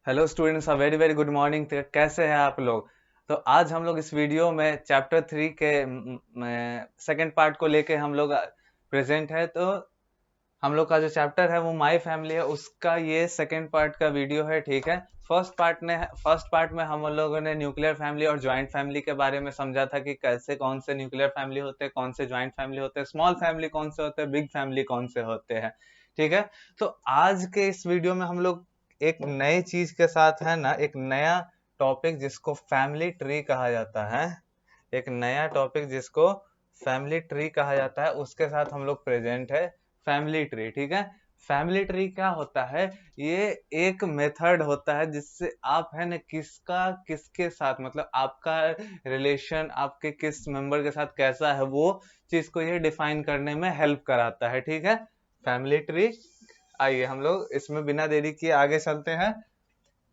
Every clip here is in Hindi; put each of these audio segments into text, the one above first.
Hello students, very very good morning. कैसे हैं आप लोग? तो आज हम लोग इस वीडियो में चैप्टर 3 के सेकंड पार्ट को लेके हम लोग प्रेजेंट है। तो हम लोग का जो चैप्टर है वो माय फैमिली है, उसका ये सेकंड पार्ट का वीडियो है। ठीक है, फर्स्ट पार्ट में हम लोगों ने न्यूक्लियर फैमिली और ज्वाइंट फैमिली के बारे में समझा था कि कैसे कौन से न्यूक्लियर फैमिली होते हैं, कौन से ज्वाइंट फैमिली होते हैं, स्मॉल फैमिली कौन से होते हैं, बिग फैमिली कौन से होते हैं। ठीक है, तो आज के इस वीडियो में हम लोग एक नई चीज के साथ है ना, एक नया टॉपिक जिसको फैमिली ट्री कहा जाता है, एक नया टॉपिक जिसको फैमिली ट्री कहा जाता है, उसके साथ हम लोग प्रेजेंट है। फैमिली ट्री, ठीक है। फैमिली ट्री क्या होता है? ये एक मेथड होता है जिससे आप है ना किसका किसके साथ, मतलब आपका रिलेशन आपके किस मेंबर के साथ कैसा है, वो चीज को ये डिफाइन करने में हेल्प कराता है। ठीक है, फैमिली ट्री। आइए हम लोग इसमें बिना देरी किए आगे चलते हैं।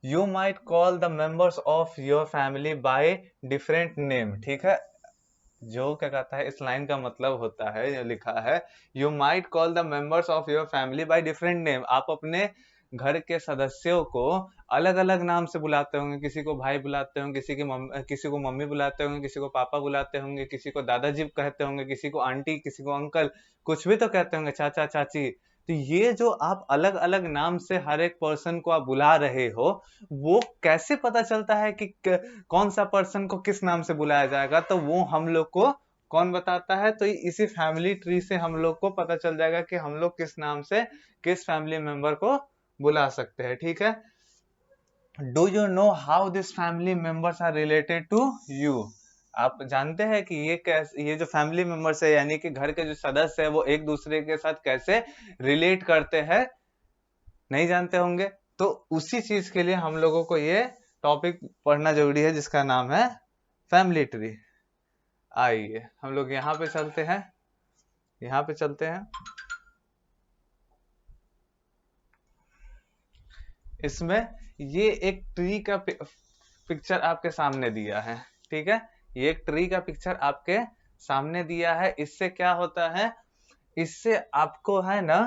You might call the members of your family by different name. ठीक है, जो क्या कहता है, इस लाइन का मतलब होता है, जो लिखा है, you might call the members of your family by different name. आप अपने घर के सदस्यों को अलग अलग नाम से बुलाते होंगे। किसी को भाई बुलाते होंगे, किसी को मम्मी बुलाते होंगे, किसी को पापा बुलाते होंगे, किसी को दादाजी कहते होंगे, किसी को आंटी, किसी को अंकल, कुछ भी तो कहते होंगे, चाचा चाची। तो ये जो आप अलग अलग नाम से हर एक पर्सन को आप बुला रहे हो, वो कैसे पता चलता है कि कौन सा पर्सन को किस नाम से बुलाया जाएगा? तो वो हम लोग को कौन बताता है? तो इसी फैमिली ट्री से हम लोग को पता चल जाएगा कि हम लोग किस नाम से किस फैमिली मेंबर को बुला सकते हैं। ठीक है, do you know how this family members are related to you? आप जानते हैं कि ये जो फैमिली मेंबर्स है, यानी कि घर के जो सदस्य है, वो एक दूसरे के साथ कैसे रिलेट करते हैं? नहीं जानते होंगे। तो उसी चीज के लिए हम लोगों को ये टॉपिक पढ़ना जरूरी है, जिसका नाम है फैमिली ट्री। आइए हम लोग यहाँ पे चलते हैं, यहाँ पे चलते हैं। इसमें ये एक ट्री का पिक्चर आपके सामने दिया है। ठीक है, ये एक ट्री का पिक्चर आपके सामने दिया है। इससे क्या होता है? इससे आपको है ना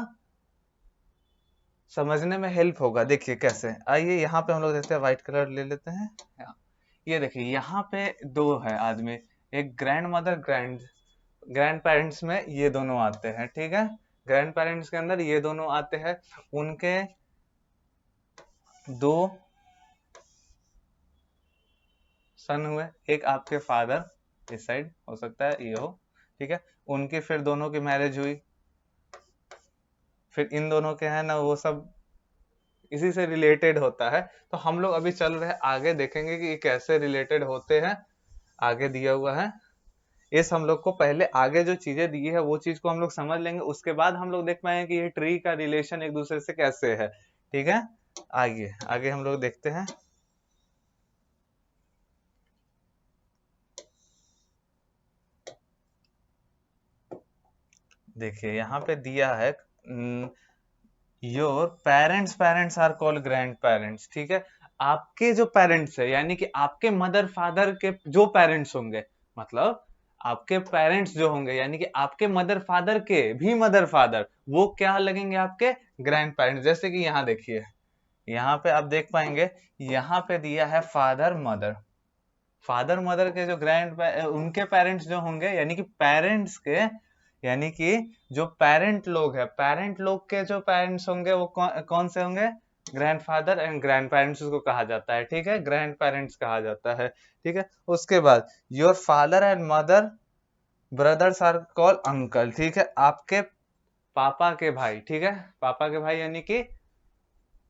समझने में हेल्प होगा। देखिए कैसे, आइए यहाँ पे हम लोग देखते हैं, व्हाइट कलर ले लेते हैं। ये देखिए यहाँ पे दो है आदमी, एक ग्रैंड मदर, ग्रैंड पेरेंट्स में ये दोनों आते हैं। ठीक है, ग्रैंड पेरेंट्स के अंदर ये दोनों आते हैं। उनके दो सन हुए, एक आपके फादर, इस साइड हो सकता है ये हो। ठीक है, उनकी फिर दोनों की मैरिज हुई, फिर इन दोनों के है ना वो सब इसी से रिलेटेड होता है। तो हम लोग अभी चल रहे हैं आगे, देखेंगे कि ये कैसे रिलेटेड होते हैं। आगे दिया हुआ है, इस हम लोग को पहले आगे जो चीजें दी है वो चीज को हम लोग समझ लेंगे, उसके बाद हम लोग देख पाएंगे कि ये ट्री का रिलेशन एक दूसरे से कैसे है। ठीक है, आगे आगे हम लोग देखते हैं। देखिए यहाँ पे दिया है, your parents parents are called grandparents. ठीक है, आपके जो पेरेंट्स है, यानी कि आपके मदर फादर के जो पेरेंट्स होंगे, मतलब आपके पेरेंट्स जो होंगे, यानी कि आपके मदर फादर के भी मदर फादर, वो क्या लगेंगे? आपके ग्रैंड पेरेंट्स। जैसे कि यहाँ देखिए, यहाँ पे आप देख पाएंगे, यहाँ पे दिया है फादर मदर। फादर मदर के जो उनके पेरेंट्स जो होंगे, यानी कि पेरेंट्स के, यानी कि जो पेरेंट लोग है, पेरेंट लोग के जो पेरेंट्स होंगे वो कौन से होंगे? ग्रैंडफादर एंड ग्रैंड पेरेंट्स उसको कहा जाता है। ठीक है, ग्रैंड पेरेंट्स कहा जाता है। ठीक है, उसके बाद your father and mother brothers are called uncle. ठीक है, आपके पापा के भाई, ठीक है, पापा के भाई यानी कि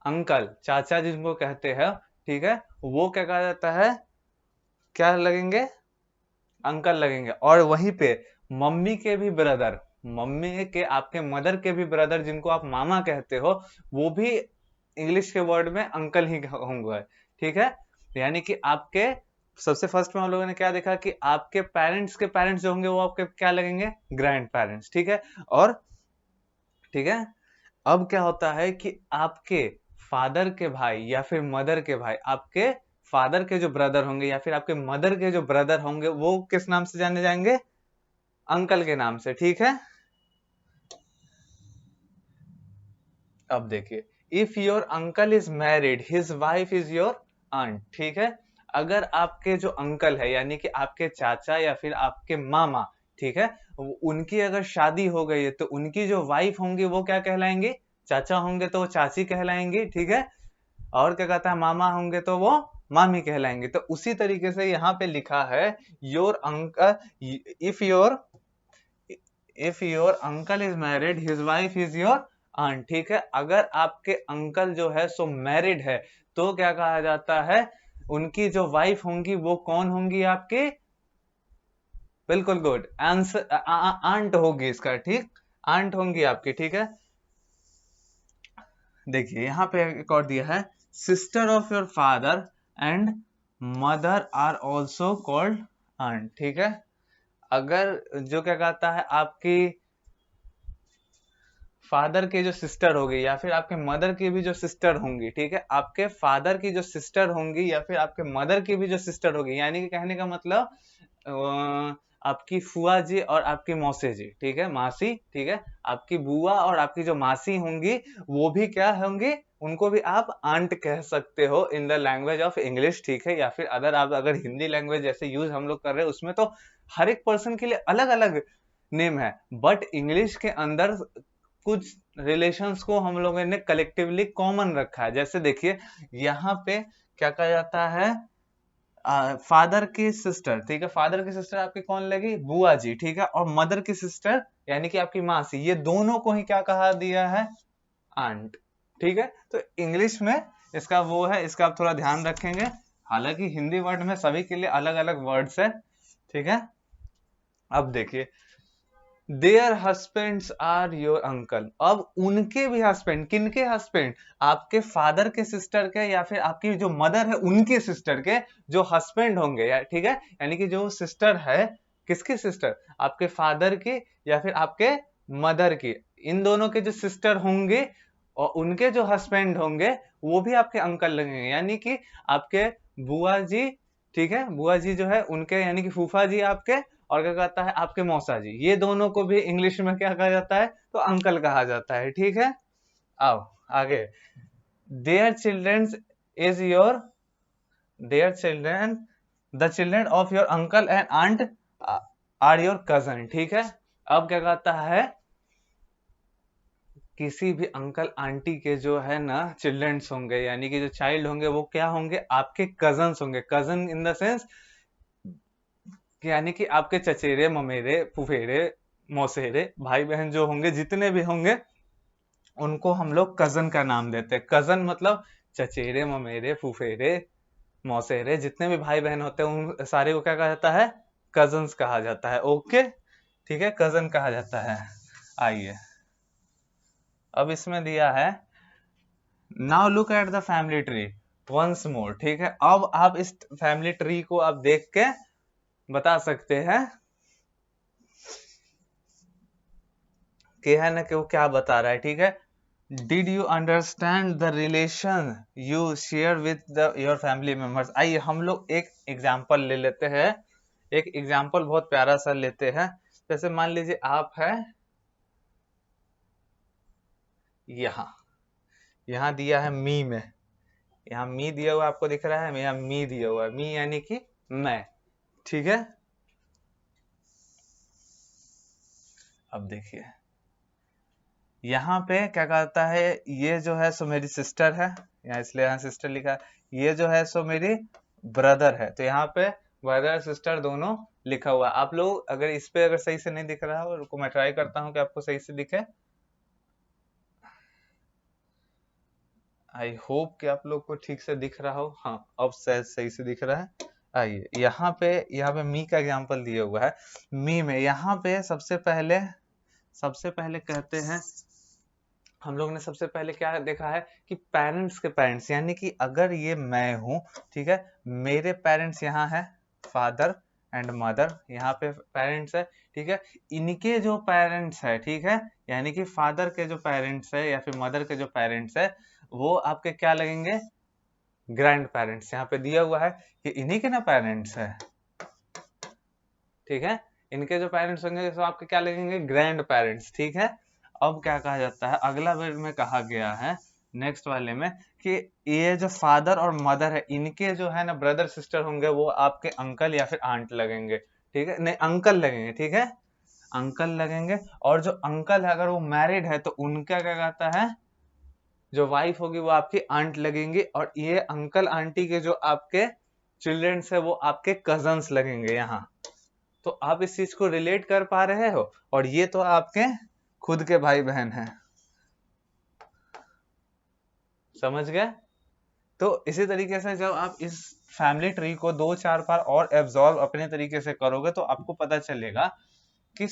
अंकल, चाचा जिनको कहते हैं, ठीक है, वो क्या कहा जाता है? क्या लगेंगे? अंकल लगेंगे। और वहीं पे मम्मी के भी ब्रदर, मम्मी के, आपके मदर के भी ब्रदर, जिनको आप मामा कहते हो, वो भी इंग्लिश के वर्ड में अंकल ही होंगे। ठीक है, यानी कि आपके सबसे फर्स्ट में हम लोगों ने क्या देखा कि आपके पेरेंट्स के पेरेंट्स जो होंगे वो आपके क्या लगेंगे? Grand parents. ठीक है, और ठीक है, अब क्या होता है कि आपके फादर के भाई या फिर मदर के भाई, आपके फादर के जो ब्रदर होंगे या फिर आपके मदर के जो ब्रदर होंगे, वो किस नाम से जाने जाएंगे? अंकल के नाम से। ठीक है, अब देखिए if your uncle is married his wife is your aunt, ठीक है। अगर आपके जो अंकल है यानी कि आपके चाचा या फिर आपके मामा, ठीक है, उनकी अगर शादी हो गई है तो उनकी जो वाइफ होंगी वो क्या कहलाएंगी, चाचा होंगे तो वो चाची कहलाएंगी, ठीक है। और क्या कहता है, मामा होंगे तो वो मामी कहलाएंगे। तो उसी तरीके से यहाँ पे लिखा है your uncle if your uncle is married his wife is your aunt, ठीक है। अगर आपके अंकल जो है सो मैरिड है तो क्या कहा जाता है, उनकी जो वाइफ होंगी वो कौन होंगी आपके, बिल्कुल गुड आंसर, आंट होगी इसका, ठीक, आंट होंगी आपकी, ठीक है। देखिए यहाँ पे एक और दिया है, sister of your father and mother are also called aunt, ठीक है। अगर जो क्या कहता है आपकी फादर की जो सिस्टर होगी या फिर आपके मदर की भी जो सिस्टर होंगी, ठीक है, आपके फादर की जो सिस्टर होंगी या फिर आपके मदर की भी जो सिस्टर होगी, यानी कि कहने का मतलब आपकी फुआ जी और आपकी मौसी जी, ठीक है, मासी, ठीक है, आपकी बुआ और आपकी जो मासी होंगी वो भी क्या होंगी, उनको भी आप आंट कह सकते हो in the language of English, ठीक है। या फिर आप अगर हिंदी लैंग्वेज जैसे यूज हम लोग कर रहे हैं उसमें तो हर एक पर्सन के लिए अलग अलग नेम है, बट इंग्लिश के अंदर कुछ रिलेशंस को हम लोगों ने कलेक्टिवली कॉमन रखा है। जैसे देखिए यहाँ पे क्या कहा जाता है, फादर की सिस्टर, ठीक है, फादर की सिस्टर आपकी कौन लगी, बुआ जी, ठीक है, और मदर की सिस्टर यानी कि आपकी मासी, ये दोनों को ही क्या कहा दिया है, आंट, ठीक है। तो इंग्लिश में इसका वो है, इसका आप थोड़ा ध्यान रखेंगे, हालांकि हिंदी वर्ड में सभी के लिए अलग अलग वर्ड्स है, ठीक है। अब देखिए their husbands are your uncle, अब उनके भी हस्बैंड, किनके हस्बैंड, आपके फादर के सिस्टर के या फिर आपकी जो मदर है उनके सिस्टर के जो हस्बैंड होंगे, या ठीक है, यानी कि जो सिस्टर है, किसकी सिस्टर, आपके फादर की या फिर आपके मदर की, इन दोनों के जो सिस्टर होंगे और उनके जो हस्बैंड होंगे वो भी आपके अंकल लगेंगे, यानी कि आपके बुआ जी, ठीक है, बुआ जी जो है उनके यानी कि फूफा जी आपके, और क्या कहता है आपके मौसा जी, ये दोनों को भी इंग्लिश में क्या कहा जाता है, तो अंकल कहा जाता है, ठीक है। आओ आगे, their children is your, their children, the children of your uncle and aunt are your cousin, ठीक है। अब क्या कहता है, किसी भी अंकल आंटी के जो है ना चिल्ड्रंस होंगे यानी कि जो चाइल्ड होंगे वो क्या होंगे, आपके कजन्स होंगे, कजन इन द सेंस यानी कि आपके चचेरे ममेरे फुफेरे मौसेरे भाई बहन जो होंगे जितने भी होंगे उनको हम लोग कजन का नाम देते हैं। कजन मतलब चचेरे ममेरे फुफेरे मौसेरे जितने भी भाई बहन होते हैं उन सारे को क्या कहा जाता है, कजन्स कहा जाता है, ओके, ठीक है, कजन कहा जाता है। आइए अब इसमें दिया है, now look at the family tree once more, ठीक है। अब आप इस फैमिली ट्री को आप देख के बता सकते हैं कि है ना कि वो क्या बता रहा है, ठीक है। Did you understand the relation you share with your family members. आइए हम लोग एक एग्जांपल ले लेते हैं, एक एग्जांपल बहुत प्यारा सा लेते हैं। जैसे मान लीजिए आप है यहाँ, यहाँ दिया है मी में, यहाँ मी दिया हुआ आपको दिख रहा है, यहाँ मी दिया हुआ है, मी यानी कि मैं, ठीक है। अब देखिए यहाँ पे क्या कहता है, ये जो है सो मेरी सिस्टर है, यहाँ इसलिए यहाँ सिस्टर लिखा है, ये जो है सो मेरी ब्रदर है, तो यहाँ पे ब्रदर सिस्टर दोनों लिखा हुआ है। आप लोग अगर इस पे अगर सही से नहीं दिख रहा हो, रुको मैं ट्राई करता हूँ कि आपको सही से दिखे। आई होप कि आप लोग को ठीक से दिख रहा हो, हाँ अब शायद सही से दिख रहा है। आइए यहाँ पे मी का एग्जाम्पल दिया हुआ है। मी में यहाँ पे सबसे पहले कहते हैं, हम लोग ने सबसे पहले क्या देखा है कि पेरेंट्स के पेरेंट्स, यानी कि अगर ये मैं हूं, ठीक है, मेरे पेरेंट्स यहाँ है फादर एंड मदर, यहाँ पे पेरेंट्स है, ठीक है, इनके जो पेरेंट्स है, ठीक है, यानी कि फादर के जो पेरेंट्स है या फिर मदर के जो पेरेंट्स है वो आपके क्या लगेंगे, ग्रैंड पेरेंट्स। यहाँ पे दिया हुआ है कि इन्हीं के ना पेरेंट्स है, ठीक है, इनके जो पेरेंट्स होंगे तो आपके क्या लगेंगे, ग्रैंड पेरेंट्स, ठीक है। अब क्या कहा जाता है, अगला वर्ड में कहा गया है नेक्स्ट वाले में कि ये जो फादर और मदर है, इनके जो है ना ब्रदर सिस्टर होंगे, वो आपके अंकल या फिर आंट लगेंगे, ठीक है, नहीं अंकल लगेंगे, ठीक है, अंकल लगेंगे। और जो अंकल है अगर वो मैरिड है तो उनका क्या कहता है, जो वाइफ होगी वो आपकी आंट लगेंगी, और ये अंकल आंटी के जो आपके चिल्ड्रंस है वो आपके कजन्स लगेंगे यहाँ। तो आप इस चीज को रिलेट कर पा रहे हो, और ये तो आपके खुद के भाई बहन हैं, समझ गए। तो इसी तरीके से जब आप इस फैमिली ट्री को 2-4 बार और एब्जॉर्व अपने तरीके से करोगे तो आपको पता चलेगा कि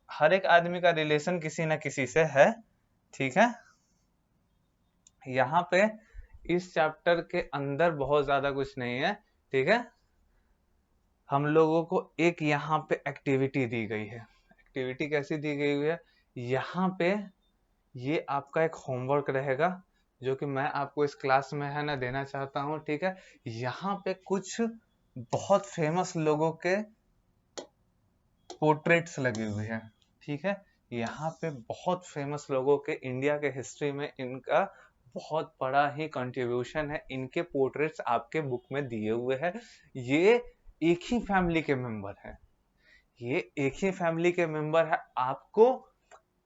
हर एक आदमी का रिलेशन किसी ना किसी से है, ठीक है। यहाँ पे इस चैप्टर के अंदर बहुत ज्यादा कुछ नहीं है, ठीक है। हम लोगों को एक यहाँ पे एक्टिविटी दी गई है। एक्टिविटी कैसी दी गई हुई है, यहाँ पे ये आपका एक होमवर्क रहेगा जो कि मैं आपको इस क्लास में है ना देना चाहता हूँ, ठीक है। यहाँ पे कुछ बहुत फेमस लोगों के पोर्ट्रेट्स लगे हुए हैं, ठीक है। यहाँ पे बहुत फेमस लोगों के इंडिया के हिस्ट्री में इनका बहुत बड़ा ही कंट्रीब्यूशन है, इनके पोर्ट्रेट्स आपके बुक में दिए हुए हैं। ये एक ही फैमिली के मेंबर है, ये एक ही फैमिली के मेंबर है। आपको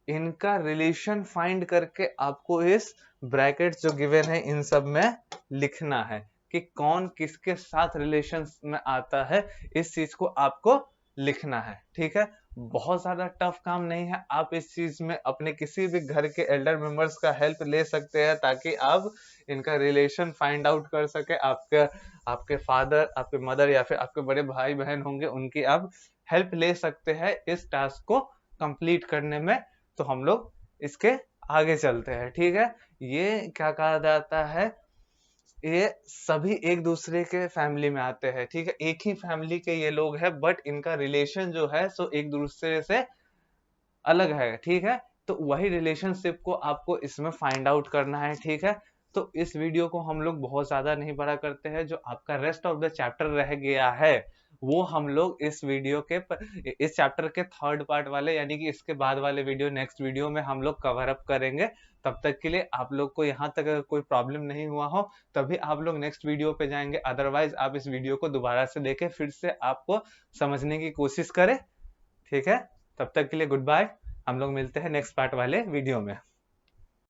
इनका रिलेशन फाइंड करके आपको इस ब्रैकेट जो गिवन है इन सब में लिखना है कि कौन किसके साथ रिलेशन में आता है, इस चीज को आपको लिखना है, ठीक है। बहुत ज्यादा टफ काम नहीं है, आप इस चीज में अपने किसी भी घर के एल्डर मेंबर्स का हेल्प ले सकते हैं ताकि आप इनका रिलेशन फाइंड आउट कर सके। आपके फादर, आपके मदर या फिर आपके बड़े भाई बहन होंगे, उनकी आप हेल्प ले सकते हैं इस टास्क को कंप्लीट करने में। तो हम लोग इसके आगे चलते हैं, ठीक है। ये क्या कहा जाता है, ये सभी एक दूसरे के फैमिली में आते हैं, ठीक है। एक ही फैमिली के ये लोग हैं बट इनका रिलेशन जो है सो एक दूसरे से अलग है, ठीक है। तो वही रिलेशनशिप को आपको इसमें फाइंड आउट करना है, ठीक है। तो इस वीडियो को हम लोग बहुत ज्यादा नहीं बड़ा करते हैं, जो आपका रेस्ट ऑफ द चैप्टर रह गया है वो हम लोग इस वीडियो के इस चैप्टर के थर्ड पार्ट वाले यानी कि इसके बाद वाले वीडियो, नेक्स्ट वीडियो में हम लोग कवर अप करेंगे। तब तक के लिए आप लोग को यहाँ तक अगर कोई प्रॉब्लम नहीं हुआ हो तभी आप लोग नेक्स्ट वीडियो पे जाएंगे, अदरवाइज आप इस वीडियो को दोबारा से देखें, फिर से आपको समझने की कोशिश करें, ठीक है। तब तक के लिए गुड बाय, हम लोग मिलते हैं नेक्स्ट पार्ट वाले वीडियो में।